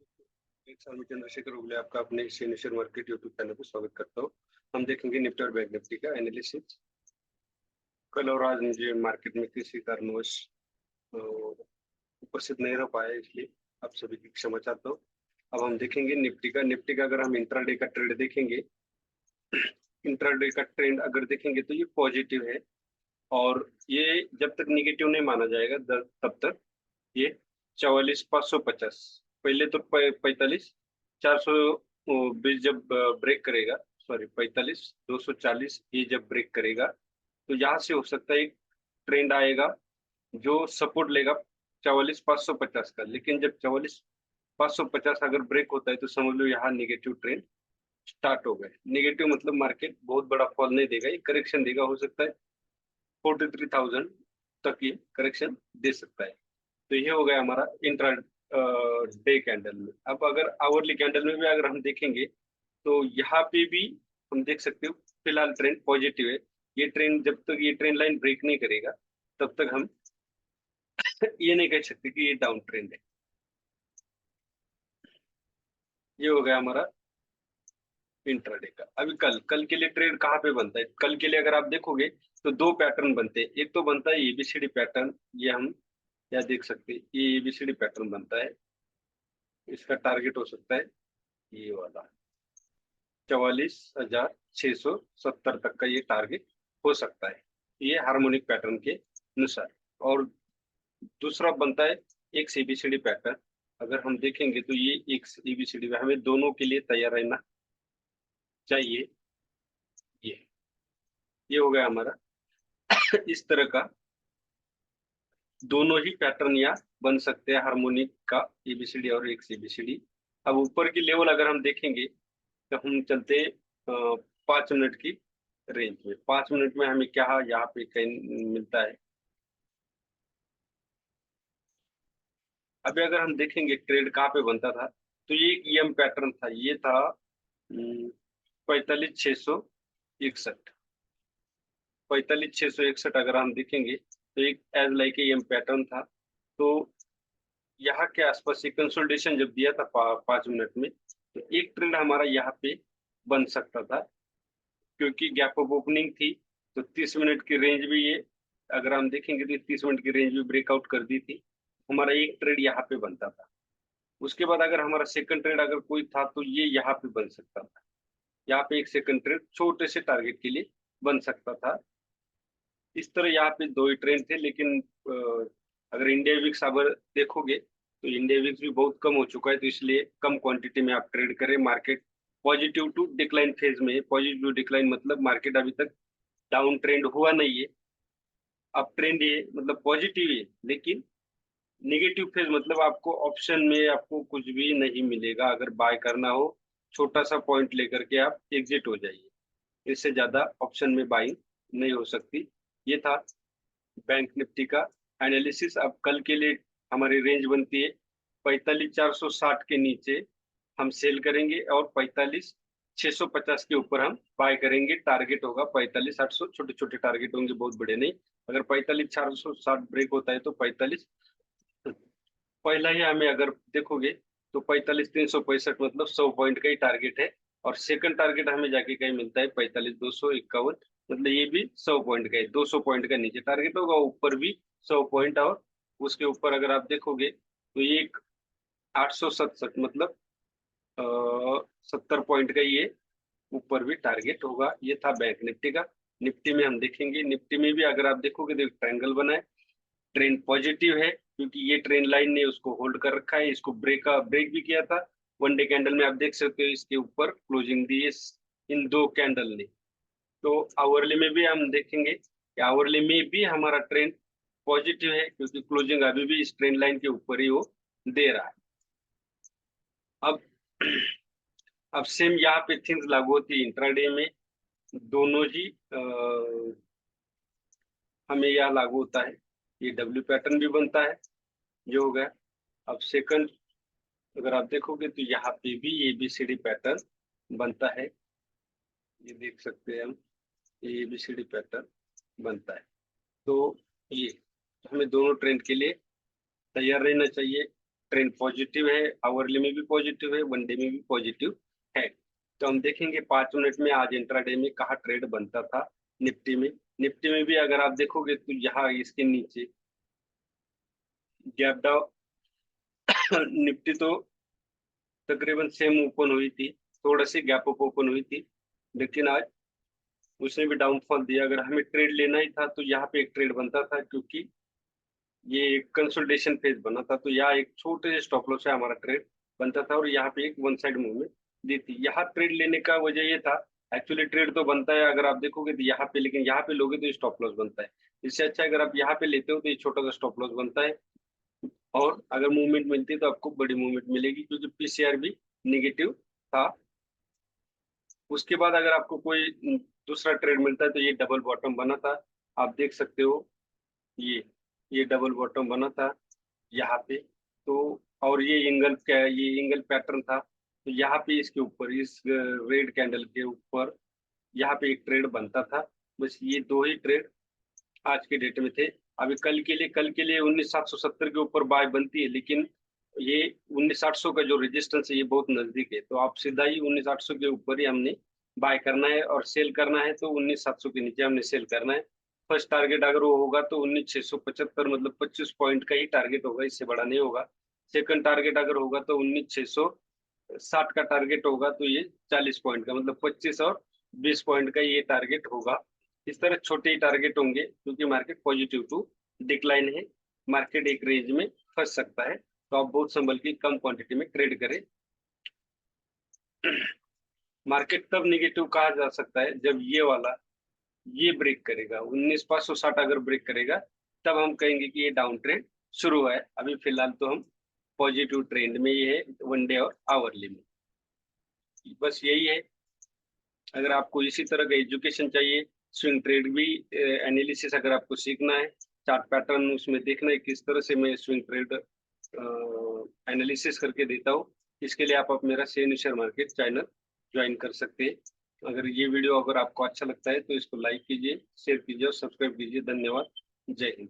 एक साल में चंद्रशेखर उगले आपका अपने शेयर मार्केट यूट्यूब चैनल पर स्वागत करता हूँ। हम देखेंगे निफ्टी और बैंक निफ्टी का एनालिसिस। कल और आज मुझे मार्केट में किसी कारणवश उपस्थित नहीं रह पाया, इसलिए आप सभी की क्षमा चाहता हूँ। अब हम देखेंगे निफ्टी का अगर हम इंट्राडे का ट्रेंड देखेंगे, इंट्राडे का ट्रेंड अगर देखेंगे तो ये पॉजिटिव है और ये जब तक निगेटिव नहीं माना जाएगा तब तक ये 44,550 पहले तो 45,420 जब ब्रेक करेगा, सॉरी 45,240 ये जब ब्रेक करेगा तो यहाँ से हो सकता है एक ट्रेंड आएगा जो सपोर्ट लेगा 44,550 का। लेकिन जब 44,550 अगर ब्रेक होता है तो समझ लो यहाँ नेगेटिव ट्रेंड स्टार्ट हो गए। नेगेटिव मतलब मार्केट बहुत बड़ा फॉल नहीं देगा, ये करेक्शन देगा। हो सकता है 43,000 तक ये करेक्शन दे सकता है। तो ये हो गया हमारा इंट्रा डे कैंडल में। अब अगर आवरली कैंडल में भी अगर हम देखेंगे तो यहाँ पे भी हम देख सकते हो फिलहाल ट्रेंड पॉजिटिव है। ये ट्रेंड जब तक ये ट्रेंड लाइन ब्रेक नहीं करेगा तब तक हम ये नहीं कह सकते कि ये डाउन ट्रेंड है। ये हो गया हमारा इंट्राडे का। अभी कल कल के लिए ट्रेड कहाँ पे बनता है? कल के लिए अगर आप देखोगे तो दो पैटर्न बनते हैं। एक तो बनता है एबीसीडी पैटर्न, ये हम क्या देख सकते हैं, ये एबीसीडी पैटर्न बनता है। इसका टारगेट हो सकता है ये वाला 44,670 तक का ये टारगेट हो सकता है, ये हार्मोनिक पैटर्न के अनुसार। और दूसरा बनता है एक एबीसीडी पैटर्न। अगर हम देखेंगे तो ये एक एबीसीडी में हमें दोनों के लिए तैयार रहना चाहिए। ये हो गया हमारा इस तरह का दोनों ही पैटर्न यहाँ बन सकते हैं, हार्मोनिक का एबीसीडी और एक एबीसीडी। अब ऊपर की लेवल अगर हम देखेंगे तो हम चलते 5 मिनट की रेंज में। 5 मिनट में हमें क्या यहाँ पे कहीं मिलता है। अभी अगर हम देखेंगे ट्रेड कहाँ पे बनता था तो ये एक ईएम पैटर्न था, ये था 45,661। 45,661 अगर हम देखेंगे तो एक एज लाइक एम पैटर्न था। तो यहाँ के आसपास एक कंसोलिडेशन जब दिया था 5 मिनट में तो एक ट्रेंड हमारा यहाँ पे बन सकता था, क्योंकि गैप ऑफ ओपनिंग थी। तो 30 मिनट की रेंज भी ये अगर हम देखेंगे तो 30 मिनट की रेंज भी ब्रेकआउट कर दी थी। हमारा एक ट्रेड यहाँ पे बनता था। उसके बाद अगर हमारा सेकंड ट्रेड अगर कोई था तो ये यहाँ पे बन सकता था। यहाँ पे एक सेकंड ट्रेड छोटे से टारगेट के लिए बन सकता था। इस तरह यहाँ पे दो ही ट्रेंड थे। लेकिन अगर इंडिया विक्स अगर देखोगे तो इंडिया विक्स भी बहुत कम हो चुका है, तो इसलिए कम क्वांटिटी में आप ट्रेड करें। Market positive to decline phase में है। पॉजिटिव डिक्लाइन मतलब मार्केट अभी तक डाउन ट्रेंड हुआ नहीं है, अप ट्रेंड है, मतलब पॉजिटिव है। लेकिन नेगेटिव फेज मतलब आपको ऑप्शन में आपको कुछ भी नहीं मिलेगा। अगर बाय करना हो छोटा सा पॉइंट लेकर के आप एग्जिट हो जाइए, इससे ज्यादा ऑप्शन में बाइंग नहीं हो सकती। ये था बैंक निफ्टी का एनालिसिस। अब कल के लिए हमारी रेंज बनती है 45,460 के नीचे हम सेल करेंगे और 45,650 के ऊपर हम बाय करेंगे। टारगेट होगा 45,800। छोटे छोटे टारगेट होंगे, बहुत बड़े नहीं। अगर 45,460 ब्रेक होता है तो 45 पहला ही हमें अगर देखोगे तो 45,365 मतलब 100 पॉइंट का ही टारगेट है। और सेकंड टारगेट हमें जाके कहीं मिलता है 45,251, मतलब ये भी 100 पॉइंट का है। 200 पॉइंट का नीचे टारगेट होगा, ऊपर भी 100 पॉइंट। और उसके ऊपर अगर आप देखोगे तो ये 867 मतलब 70 पॉइंट का ये ऊपर भी टारगेट होगा। ये था बैंक निफ्टी का। निफ्टी में हम देखेंगे, निफ्टी में भी अगर आप देखोगे तो एक ट्रायंगल बना है। ट्रेंड पॉजिटिव है क्योंकि ये ट्रेंड लाइन ने उसको होल्ड कर रखा है। इसको ब्रेक भी किया था। वन डे कैंडल में आप देख सकते हो इसके ऊपर क्लोजिंग दी है इन दो कैंडल ने। तो आवरली में भी हम देखेंगे कि आवरली में भी हमारा ट्रेंड पॉजिटिव है, क्योंकि क्लोजिंग अभी भी इस ट्रेंड लाइन के ऊपर ही वो दे रहा है। अब अब सेम यहाँ पे थिंग्स लागू होती है इंट्राडे में। दोनों ही हमें यहाँ लागू होता है। ये डब्ल्यू पैटर्न भी बनता है जो हो गया। अब सेकंड अगर आप देखोगे तो यहाँ पे भी एबीसीडी पैटर्न बनता है। ये देख सकते हैं हम, ये एबीसीडी पैटर्न बनता है। तो ये हमें दोनों ट्रेंड के लिए तैयार रहना चाहिए। ट्रेंड पॉजिटिव है, आवरली में भी पॉजिटिव है, वन डे में भी पॉजिटिव है। तो हम देखेंगे 5 मिनट में आज इंट्राडे में कहाँ ट्रेड बनता था निफ्टी में। निफ्टी में भी अगर आप देखोगे तो यहाँ इसके नीचे गैप डाउन निफ्टी तो तकरीबन सेम ओपन हुई थी, थोड़ा सी गैप अप ओपन हुई थी, लेकिन आज उसने भी डाउनफॉल दिया। अगर हमें ट्रेड लेना ही था तो यहाँ पे एक ट्रेड बनता था, क्योंकि ये कंसोलिडेशन फेज बना था, तो यहाँ एक छोटे से स्टॉप लॉस से हमारा ट्रेड बनता था और यहाँ पे एक वन साइड मूवमेंट दी थी। यहाँ ट्रेड लेने का वजह ये था, एक्चुअली ट्रेड तो बनता है अगर आप देखोगे तो यहाँ पे, लेकिन यहाँ पे लोगे तो स्टॉप लॉस बनता है। इससे अच्छा अगर आप यहाँ पे लेते हो तो ये छोटा सा स्टॉप लॉस बनता है, और अगर मूवमेंट मिलती है तो आपको बड़ी मूवमेंट मिलेगी, क्योंकि पीसीआर भी निगेटिव था। उसके बाद अगर आपको कोई दूसरा ट्रेड मिलता है तो ये डबल बॉटम बना था, आप देख सकते हो, ये डबल बॉटम बना था यहाँ पे। तो और ये एंगल पैटर्न था, तो यहाँ पे इसके ऊपर इस रेड कैंडल के ऊपर यहाँ पे एक ट्रेड बनता था। बस ये दो ही ट्रेड आज के डेट में थे। अभी कल के लिए 19,770 के ऊपर बाय बनती है, लेकिन ये 19,800 का जो रेजिस्टेंस है ये बहुत नजदीक है, तो आप सीधा ही 19,800 के ऊपर ही हमने बाय करना है, और सेल करना है तो 19,700 के नीचे हमने सेल करना है। फर्स्ट टारगेट अगर वो होगा तो 19,675, मतलब 25 पॉइंट का ही टारगेट होगा, इससे बड़ा नहीं होगा। सेकंड टारगेट अगर होगा तो 19,660 का टारगेट होगा, तो ये 40 पॉइंट का, मतलब 25 और 20 पॉइंट का ये टारगेट होगा। इस तरह छोटे ही टारगेट होंगे, क्योंकि मार्केट पॉजिटिव टू डिक्लाइन है, मार्केट एक रेंज में फंस सकता है, तो आप बहुत संभल के कम क्वांटिटी में ट्रेड करें। मार्केट तब निगेटिव कहा जा सकता है जब ये ब्रेक करेगा, 19,560 अगर ब्रेक करेगा, तब हम कहेंगे कि ये डाउन ट्रेंड शुरू है। अभी फिलहाल तो हम पॉजिटिव ट्रेंड में ही है, वन डे और आवरली में। बस यही है। अगर आपको इसी तरह का एजुकेशन चाहिए, स्विंग ट्रेड भी एनालिसिस अगर आपको सीखना है, चार्ट पैटर्न उसमें देखना है किस तरह से मैं स्विंग ट्रेड एनालिसिस करके देता हूँ, इसके लिए आप मेरा share share market channel join कर सकते हैं। अगर ये वीडियो अगर आपको अच्छा लगता है तो इसको लाइक कीजिए, शेयर कीजिए और सब्सक्राइब कीजिए। धन्यवाद। जय हिंद।